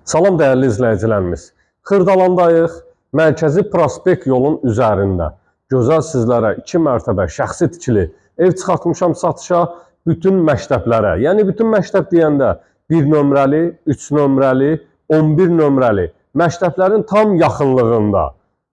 Salam dəyərli izləyicilərimiz. Xırdalandayıq. Mərkəzi Prospekt yolun üzərində. Gözəl sizlərə 2 mərtəbə şəxsi tikili ev çıxartmışam satışa bütün məktəblərə. Yəni bütün məktəb deyəndə 1 nömrəli, 3 nömrəli, 11 nömrəli məktəblərin tam yaxınlığında.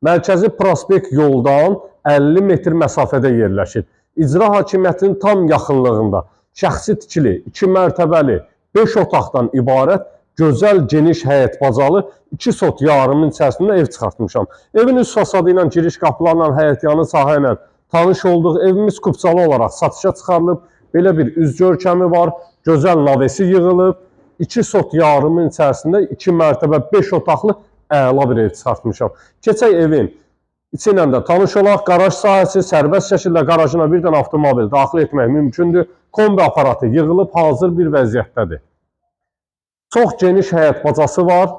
Mərkəzi Prospekt yoldan 50 metr məsafədə yerləşir. İcra hakimiyyətinin tam yaxınlığında şəxsi tikili 2 mərtəbəli 5 otaqdan ibarət gözəl, geniş həyət bacalı 2 sot yarımın içərisində ev çıxartmışam. Evin üst fasadı ilə, giriş qapılarla, həyətyanı sahə ilə tanış olduq. Evimiz kupçalı olaraq satışa çıxarılıb. Belə bir üz görkəmi var. Gözəl lavesi yığılıb. 2 sot yarımın içərisində 2 mərtəbə 5 otaqlı əla bir ev çıxartmışam. Keçək evin içi ilə də tanış olaq. Qaraj sahəsi sərbəst şəkildə qarajına bir dənə avtomobil daxil etmək mümkündür. Kombi aparatı yığılıb hazır bir vəziyyətdədir. Çox geniş həyət bacası var.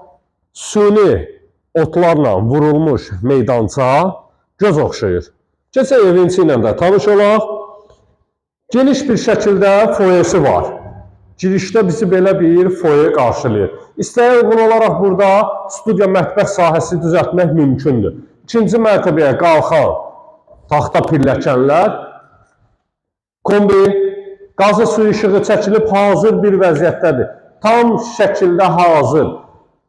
Süni otlarla vurulmuş meydança göz oxşayır. Keçək evin içi ilə də tanış olaq. Geniş bir şəkildə foyesi var. Girişdə bizi belə bir foye qarşılayır. İstəyə uyğun olaraq burada studiya mətbəx sahəsi düzəltmək mümkündür. İkinci mərtəbəyə qalxan taxta pilləkənlər, kombi, qazı suyu işığı çəkilib hazır bir vəziyyətdədir. Tam şəkildə hazır.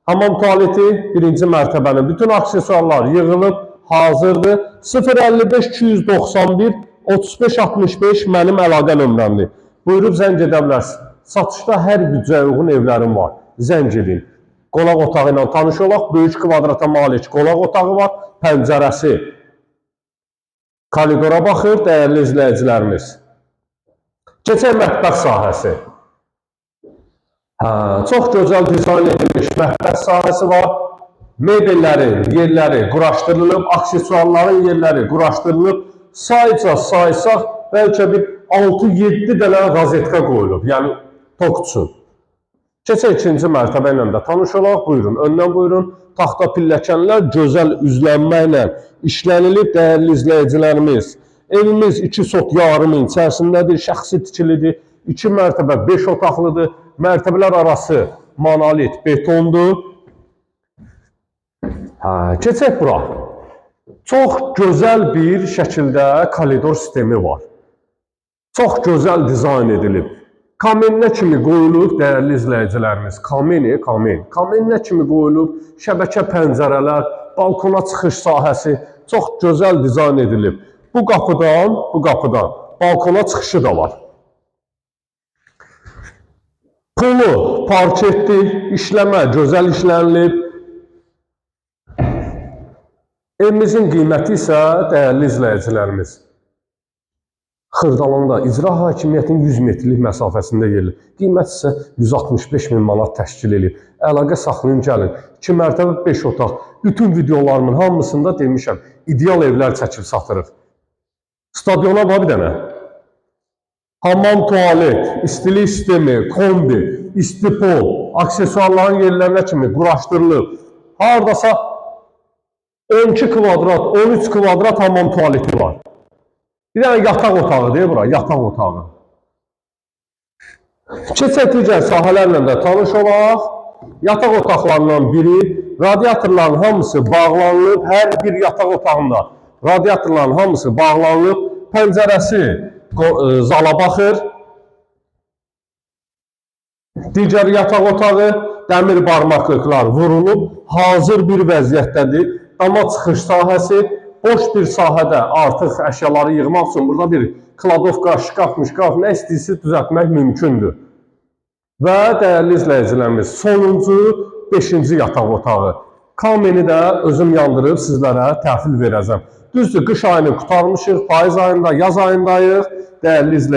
Hamam tualeti birinci mərtəbənin bütün aksesuarlar yığılıb hazırdır. 055 291 35 65 mənim əlaqə nömrəmdir. Buyurub zəng edə bilərsiniz. Satışda hər büdcəyə uyğun evlərim var. Zəng edin. Qonaq otağı ilə tanış olaq. Böyük kvadrata malik qonaq otağı var. Pəncərəsi koridora baxır, dəyərli izləyicilərimiz. Keçək mətbəx sahəsi. Çox gözəl dizayn edilmiş mətbəx sahəsi var. Mebellərin yerləri quraşdırılıb, aksesuarların yerləri quraşdırılıb. Saysaq bəlkə bir 6-7 dənə qazetka qoyulub, yəni tok üçün. Keçək ikinci mərtəbə ilə də tanış olaq. Buyurun, öndən buyurun. Taxta pilləkənlər gözəl üzlənməklə işlənilib, dəyərli izləyicilərimiz. Evimiz 2 sot yarımın içərisindədir, şəxsi tikilidir. 2 mərtəbə 5 otaqlıdır. Mərtəbələr arası monolit betondur. Keçək bura. Çox gözəl bir şəkildə koridor sistemi var. Çox gözəl dizayn edilib. Kameninə kimi qoyulub, dəyərli izləyicilərimiz. Kamen. Kameninə kimi qoyulub, şəbəkə pəncərələr, balkona çıxış sahəsi çox gözəl dizayn edilib. Bu qapıdan balkona çıxışı da var. Pulu, parketli, işləmə, gözəl işlənilib. Evimizin qiyməti isə, dəyərli izləyicilərimiz, Xırdalanda icra hakimiyyətinin 100 metrlik məsafəsində yerilir. Qiymət isə 165 min manat təşkil edir. Əlaqə saxlayın, gəlin. 2 mərtəbə 5 otaq. Bütün videolarımın hamısında demişəm, ideal evlər çəkib satırıq. Stadiona var bir dənə. Hamam tualet, istilik sistemi, kombi, istipol, aksesuarların yerlərinə kimi quraşdırılıb. Haradasa 12 kvadrat, 13 kvadrat hamam tualeti var. Bir dənə yataq otağı deyil bura, yataq otağı. Keçək digər sahələrlə də tanış olaq. Yataq otaqlarından biri, radiatorların hamısı bağlanılıb, hər bir yataq otağında radiatorların hamısı bağlanılıb, pəncərəsi zala baxır. Digər yataq otağı, dəmir barmaqlıqlar vurulub, hazır bir vəziyyətdədir. Dama çıxış sahəsi, boş bir sahədə artıq əşyaları yığmaq üçün burada bir kladovka, şkaf, nə istəyirsə düzəltmək mümkündür. Və dəyərli izləyicilərimiz, sonuncu 5-ci yataq otağı. Kameni də özüm yandırıb sizlərə təhvil verəcəm. Düzdür, qış ayını qutarmışıq, payız ayında, yaz ayındayıq. Dəyərli izləyicilərimiz.